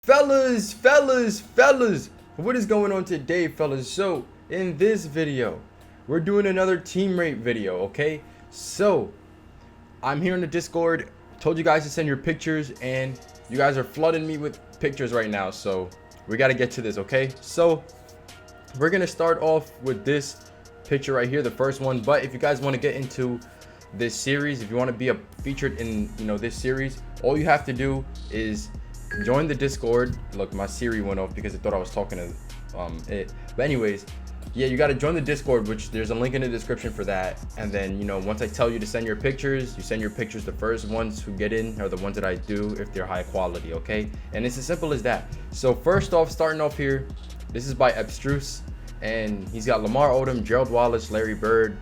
Fellas, what is going on today, fellas? So in this video we're doing another team rate video. Okay, so I'm here in the Discord, told you guys to send your pictures and you guys are flooding me with pictures right now, so we got to get to this. Okay, so we're gonna start off with this picture right here, the first one. But if you guys want to get into this series, if you want to be featured in this series, all you have to do is join the Discord. Look, my Siri went off because it thought I was talking to it. But anyways, yeah, you got to join the Discord, which there's a link in the description for that. And then once I tell you to send your pictures, you send your pictures. The first ones who get in are the ones that I do if they're high quality. Okay, and it's as simple as that. So first off, starting off here, this is by Abstruce, and he's got Lamar Odom, Gerald Wallace, Larry Bird,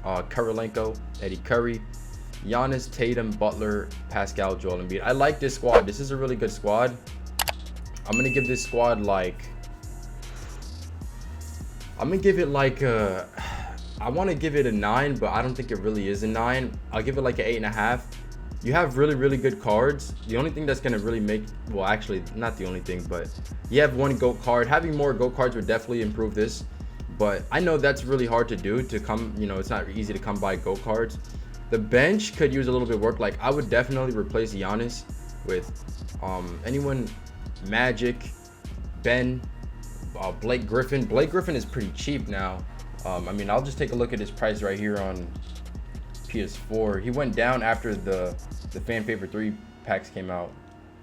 Kirilenko, Eddie Curry, Giannis, Tatum, Butler, Pascal, Joel Embiid. I like this squad. This is a really good squad. I'm gonna give this squad I want to give it a 9, but I don't think it really is a 9. I'll give it like an 8.5. You have really good cards. The only thing that's gonna really make, well, actually not the only thing, but you have one GOAT card. Having more GOAT cards would definitely improve this, but I know that's really hard to do. It's not easy to come by GOAT cards. The bench could use a little bit of work. Like, I would definitely replace Giannis with anyone, Magic, Ben, Blake Griffin. Blake Griffin is pretty cheap now. I mean, I'll just take a look at his price right here on PS4. He went down after the fan favorite 3 packs came out.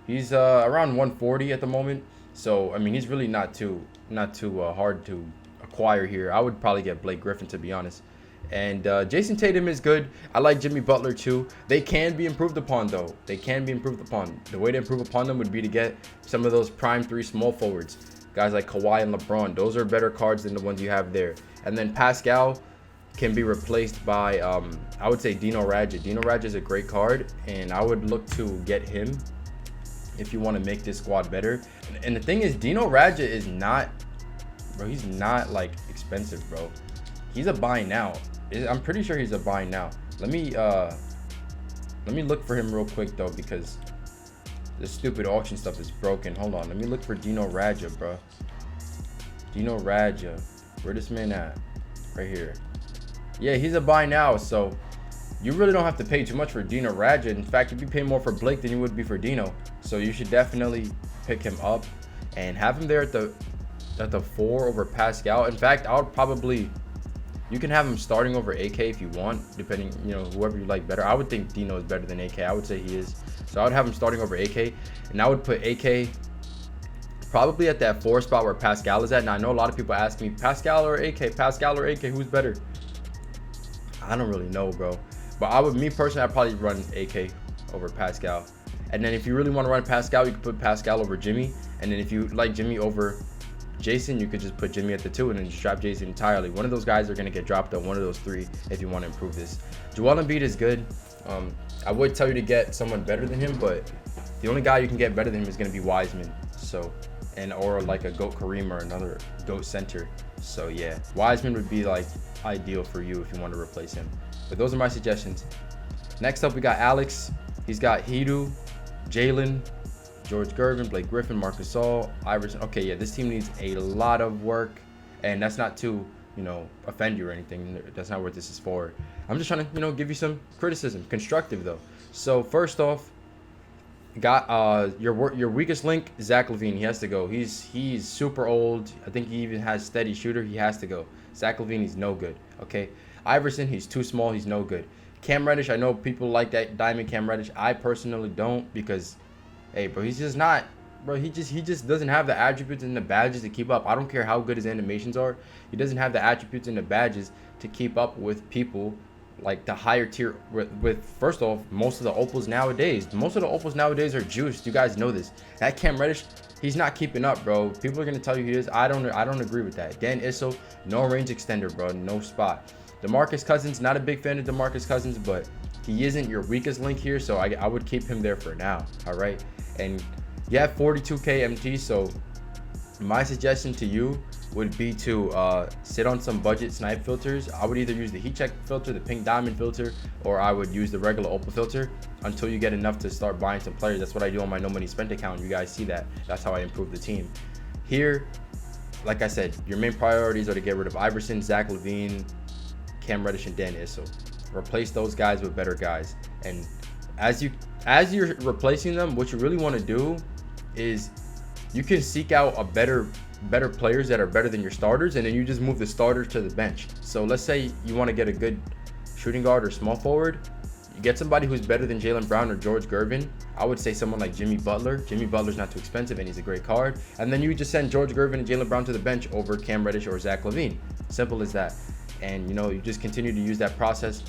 He's around 140 at the moment. So I mean, he's really not too hard to acquire here. I would probably get Blake Griffin, to be honest. And Jason Tatum is good. I like Jimmy Butler too. They can be improved upon, though. They can be improved upon. The way to improve upon them would be to get some of those prime 3 small forwards, guys like Kawhi and LeBron. Those are better cards than the ones you have there. And then Pascal can be replaced by I would say Dino Radja. Dino Radja is a great card, and I would look to get him if you want to make this squad better. And the thing is, Dino Radja is not, bro, he's not like expensive, bro. He's a buy now. I'm pretty sure he's a buy now. Let me look for him real quick though, because this stupid auction stuff is broken. Hold on, let me look for Dino Radja, bro. Dino Radja, where this man at? Right here. Yeah, he's a buy now, so you really don't have to pay too much for Dino Radja. In fact, you'd be paying more for Blake than you would be for Dino. So you should definitely pick him up and have him there at the 4 over Pascal. In fact, I would probably, you can have him starting over AK if you want, depending, whoever you like better. I would think Dino is better than AK. I would say he is. So I would have him starting over AK, and I would put AK probably at that 4 spot where Pascal is at. Now, I know a lot of people ask me, Pascal or AK, who's better? I don't really know, bro. But me personally, I'd probably run AK over Pascal. And then if you really want to run Pascal, you could put Pascal over Jimmy. And then if you like Jimmy over Jason, you could just put Jimmy at the 2 and then just drop Jason entirely. One of those guys are going to get dropped on one of those 3 if you want to improve this. Joel Embiid is good. I would tell you to get someone better than him, but the only guy you can get better than him is going to be Wiseman. So, or like a GOAT Kareem or another GOAT center. So yeah, Wiseman would be like ideal for you if you want to replace him. But those are my suggestions. Next up, we got Alex. He's got Hidu, Jalen, George Gervin, Blake Griffin, Marcus Gasol, Iverson. Okay, yeah, this team needs a lot of work, and that's not to offend you or anything. That's not what this is for. I'm just trying to give you some criticism, constructive though. So first off, got your weakest link, Zach LaVine. He has to go. He's super old. I think he even has steady shooter. He has to go. Zach LaVine, he's no good. Okay, Iverson, he's too small. He's no good. Cam Reddish, I know people like that diamond Cam Reddish. I personally don't, because hey, bro, he's just not, bro. He just doesn't have the attributes and the badges to keep up. I don't care how good his animations are. He doesn't have the attributes and the badges to keep up with people like the higher tier. With first off, most of the opals nowadays are juiced. You guys know this. That Cam Reddish, he's not keeping up, bro. People are gonna tell you he is. I don't agree with that. Dan Issel, no range extender, bro. No spot. DeMarcus Cousins, not a big fan of DeMarcus Cousins, but he isn't your weakest link here, so I would keep him there for now. All right, and you have 42k MT, so My suggestion to you would be to sit on some budget snipe filters. I would either use the heat check filter, the pink diamond filter, or I would use the regular opal filter until you get enough to start buying some players. That's what I do on my no money spent account. You guys see that. That's how I improve the team. Here, like I said, your main priorities are to get rid of Iverson, Zach LaVine, Cam Reddish, and Dan Issel. Replace those guys with better guys. And as you're replacing them, what you really want to do is you can seek out a better players that are better than your starters, and then you just move the starters to the bench. So let's say you want to get a good shooting guard or small forward. You get somebody who's better than Jaylen Brown or George Gervin. I would say someone like Jimmy Butler. Jimmy Butler's not too expensive and he's a great card. And then you just send George Gervin and Jaylen Brown to the bench over Cam Reddish or Zach LaVine. Simple as that. And you just continue to use that process.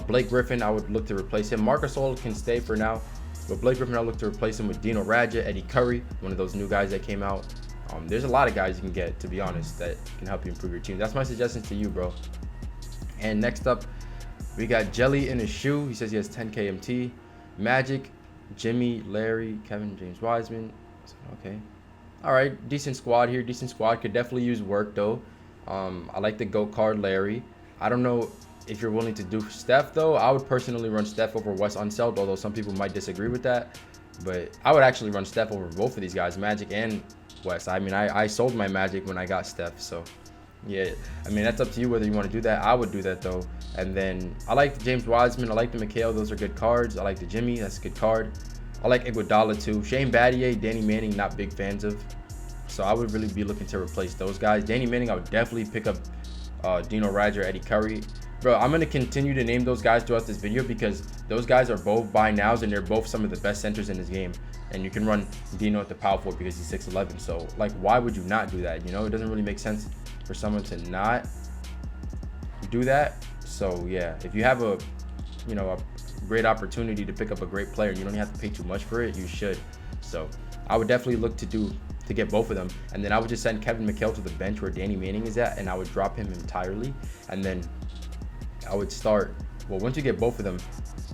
Blake Griffin, I would look to replace him. Marc Gasol can stay for now, but Blake Griffin, I look to replace him with Dino Radja, Eddie Curry, one of those new guys that came out. There's a lot of guys you can get, to be honest, that can help you improve your team. That's my suggestions to you, bro. And next up, we got Jelly in his shoe. He says he has 10 KMT. Magic, Jimmy, Larry, Kevin, James Wiseman. Okay. All right, decent squad here. Decent squad. Could definitely use work, though. I like the GOAT card, Larry. I don't know if you're willing to do Steph, though. I would personally run Steph over Wes Unseld, although some people might disagree with that. But I would actually run Steph over both of these guys, Magic and Wes. I mean, I sold my Magic when I got Steph, so yeah. I mean, that's up to you whether you want to do that. I would do that, though. And then I like the James Wiseman. I like the McHale. Those are good cards. I like the Jimmy. That's a good card. I like Iguodala, too. Shane Battier, Danny Manning, not big fans of. So I would really be looking to replace those guys. Danny Manning, I would definitely pick up Dino Radja, Eddie Curry. Bro, I'm going to continue to name those guys throughout this video because those guys are both buy nows and they're both some of the best centers in this game. And you can run Dino at the power forward because he's 6'11". So, like, why would you not do that? It doesn't really make sense for someone to not do that. So, yeah, if you have a great opportunity to pick up a great player and you don't have to pay too much for it, you should. So, I would definitely look to get both of them. And then I would just send Kevin McHale to the bench where Danny Manning is at, and I would drop him entirely. And then I would start, well, once you get both of them,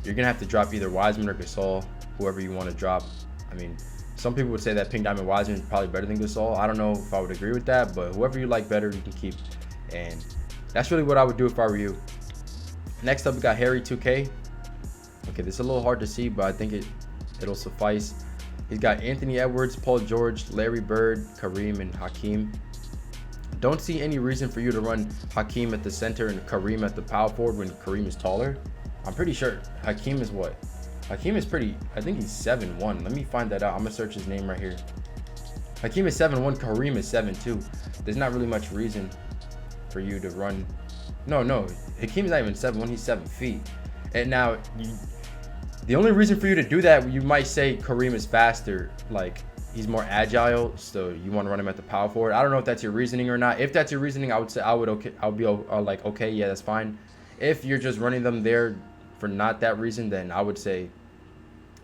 you're going to have to drop either Wiseman or Gasol, whoever you want to drop. I mean, some people would say that Pink Diamond Wiseman is probably better than Gasol. I don't know if I would agree with that, but whoever you like better, you can keep. And that's really what I would do if I were you. Next up, we got Harry 2K. Okay, this is a little hard to see, but I think it'll suffice. He's got Anthony Edwards, Paul George, Larry Bird, Kareem, and Hakeem. Don't see any reason for you to run Hakeem at the center and Kareem at the power forward when Kareem is taller. I'm pretty sure Hakeem is what? Hakeem is pretty, I think he's 7'1". Let me find that out. I'm going to search his name right here. Hakeem is 7'1", Kareem is 7'2". There's not really much reason for you to run. No, Hakeem's not even 7'1", he's 7 feet. And now, the only reason for you to do that, you might say Kareem is faster, like he's more agile, so you want to run him at the power forward. I don't know if that's your reasoning or not. If that's your reasoning, I would say I'll be like, okay, yeah, that's fine. If you're just running them there for not that reason, then I would say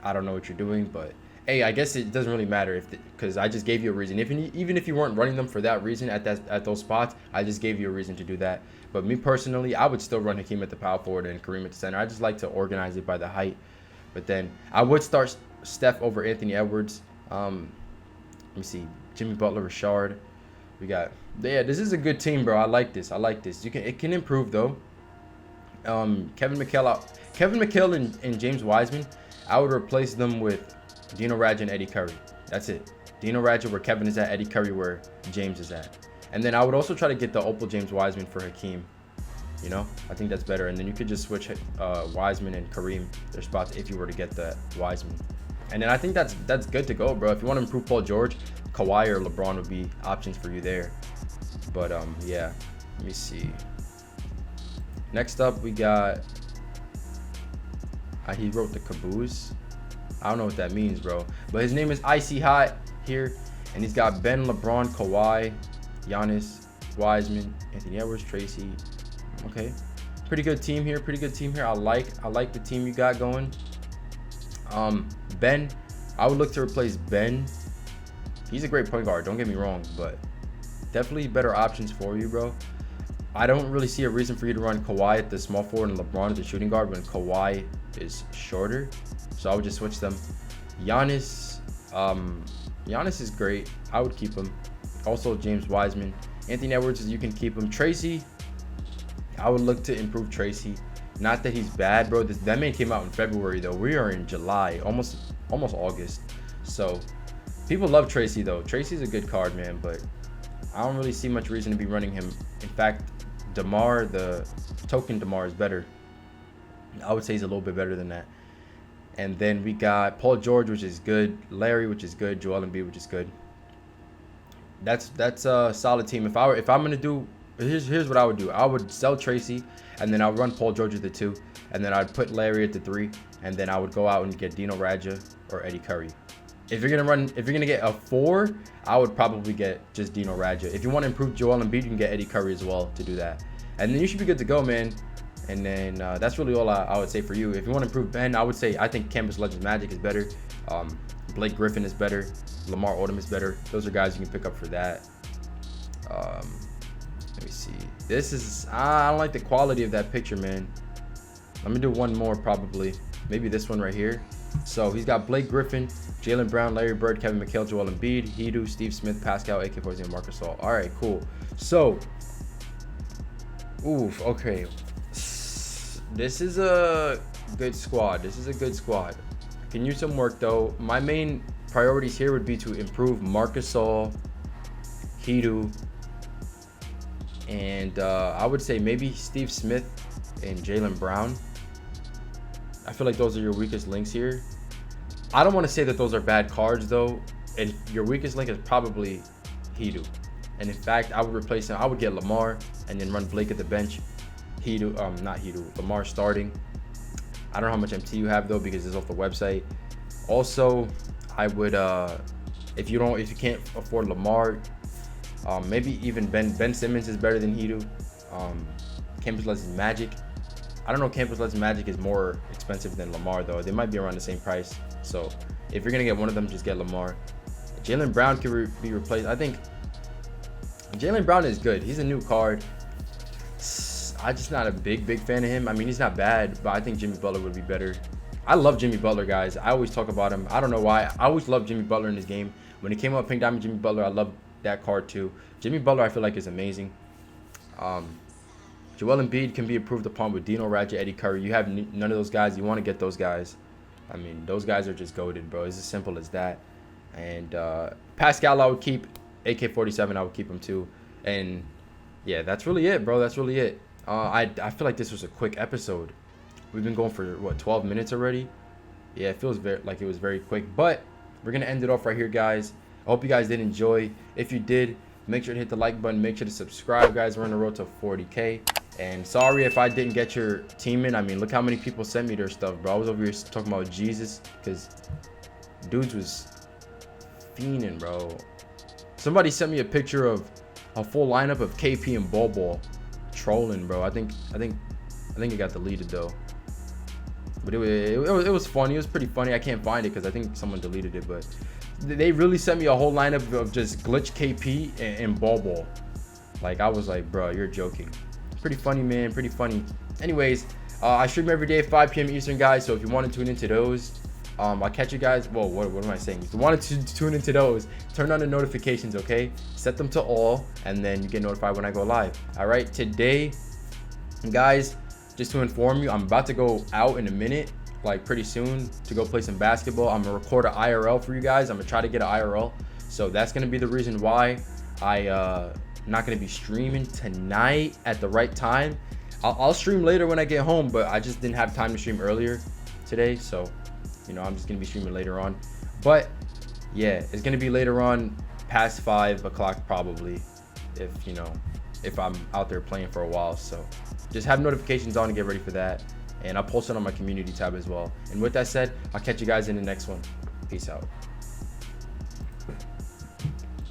I don't know what you're doing. But hey, I guess it doesn't really matter because I just gave you a reason. Even if you weren't running them for that reason at those spots, I just gave you a reason to do that. But me personally, I would still run Hakeem at the power forward and Kareem at the center. I just like to organize it by the height. But then I would start Steph over Anthony Edwards. Let me see, Jimmy Butler, Richard. We got, yeah, this is a good team, bro. I like this. It can improve though. Kevin McHale and James Wiseman, I would replace them with Dino Radja and Eddie Curry. That's it. Dino Radja where Kevin is at, Eddie Curry where James is at. And then I would also try to get the Opal James Wiseman for Hakeem. I think that's better. And then you could just switch Wiseman and Kareem their spots if you were to get the Wiseman. And then I think that's good to go, bro. If you want to improve Paul George, Kawhi or LeBron would be options for you there. But yeah, let me see. Next up, we got. He wrote the caboose. I don't know what that means, bro. But his name is Icy Hot here, and he's got Ben, LeBron, Kawhi, Giannis, Wiseman, Anthony Edwards, Tracy. Okay, pretty good team here. I like the team you got going. Ben, I would look to replace Ben. He's a great point guard, don't get me wrong, but definitely better options for you, bro. I don't really see a reason for you to run Kawhi at the small forward and LeBron at the shooting guard when Kawhi is shorter. So I would just switch them. Giannis is great. I would keep him. Also James Wiseman. Anthony Edwards, you can keep him. Tracy, I would look to improve Tracy. Not that he's bad, bro. That man came out in February though. We are in July, almost August. So people love Tracy though. Tracy's a good card, man, but I don't really see much reason to be running him. In fact, DeMar, the token DeMar is better. I would say he's a little bit better than that. And then we got Paul George, which is good. Larry, which is good. Joel Embiid, which is good. That's a solid team. If I'm gonna do, here's what I would do. I would sell Tracy, and then I'll run Paul George at the 2, and then I'd put Larry at the 3, and then I would go out and get Dino Radja or Eddie Curry. If you're gonna get a 4, I would probably get just Dino Radja. If you want to improve Joel Embiid, you can get Eddie Curry as well to do that, and then you should be good to go, man. And then that's really all I would say for you. If you want to improve Ben, I think Campus Legends Magic is better. Blake Griffin is better. Lamar Odom is better. Those are guys you can pick up for that. Let me see. This is, I don't like the quality of that picture, man. Let me do one more probably. Maybe this one right here. So he's got Blake Griffin, Jaylen Brown, Larry Bird, Kevin McHale, Joel Embiid, Hedo, Steve Smith, Pascal, AK-47, and Marcus Gasol. All right, cool. So, okay. This is a good squad. Can use some work though. My main priorities here would be to improve Marcus Gasol, Hedo, and I would say maybe Steve Smith and Jaylen Brown. I feel like those are your weakest links here. I don't want to say that those are bad cards though, and your weakest link is probably Hedo. And in fact, I would replace him. I would get Lamar and then run Blake at the bench. Lamar starting. I don't know how much MT you have though because it's off the website. Also, I would if you can't afford Lamar, maybe even Ben Simmons is better than Hedo. Campus Legends Magic. I don't know. Campus Legends Magic is more expensive than Lamar though. They might be around the same price. So if you're gonna get one of them, just get Lamar. Jaylen Brown can be replaced. I think Jaylen Brown is good. He's a new card. I'm just not a big fan of him. I mean, he's not bad, but I think Jimmy Butler would be better. I love Jimmy Butler, guys. I always talk about him. I don't know why. I always loved Jimmy Butler in this game. When he came out Pink Diamond Jimmy Butler, I loved that card too. Jimmy Butler, I feel like, is amazing. Joel Embiid can be improved upon with Dino Radja, Eddie Curry. You have none of those guys. You want to get those guys. I mean, those guys are just goated, bro. It's as simple as that. And Pascal, I would keep. AK-47, I would keep him too. And yeah, that's really it, bro. That's really it. I feel like this was a quick episode. We've been going for what, 12 minutes already? Yeah, it feels like it was very quick, but we're gonna end it off right here, guys. I hope you guys did enjoy. If you did, make sure to hit the like button. Make sure to subscribe, guys. We're on the road to 40K. And sorry if I didn't get your team in. I mean, look how many people sent me their stuff, bro. I was over here talking about Jesus because dudes was fiending, bro. Somebody sent me a picture of a full lineup of KP and Bol. Trolling, bro. I think it got deleted though, but it was funny. It was pretty funny. I can't find it because I think someone deleted it, but they really sent me a whole lineup of just glitch KP and Bol. Like, I was like, bro, you're joking. Pretty funny, man. Pretty funny. Anyways, I stream every day at 5 p.m. Eastern, guys, so if you want to tune into those, I'll catch you guys. Well, what am I saying? If you wanted to tune into those, turn on the notifications, okay? Set them to all, and then you get notified when I go live. All right, today, guys, just to inform you, I'm about to go out in a minute, like pretty soon, to go play some basketball. I'm gonna record an IRL for you guys. I'm gonna try to get an IRL, so that's gonna be the reason why I not gonna be streaming tonight at the right time. I'll stream later when I get home, but I just didn't have time to stream earlier today, so you know, I'm just gonna be streaming later on. But yeah, it's gonna be later on, past 5 o'clock probably, if I'm out there playing for a while. So just have notifications on and get ready for that, and I'll post it on my community tab as well. And with that said, I'll catch you guys in the next one. Peace out.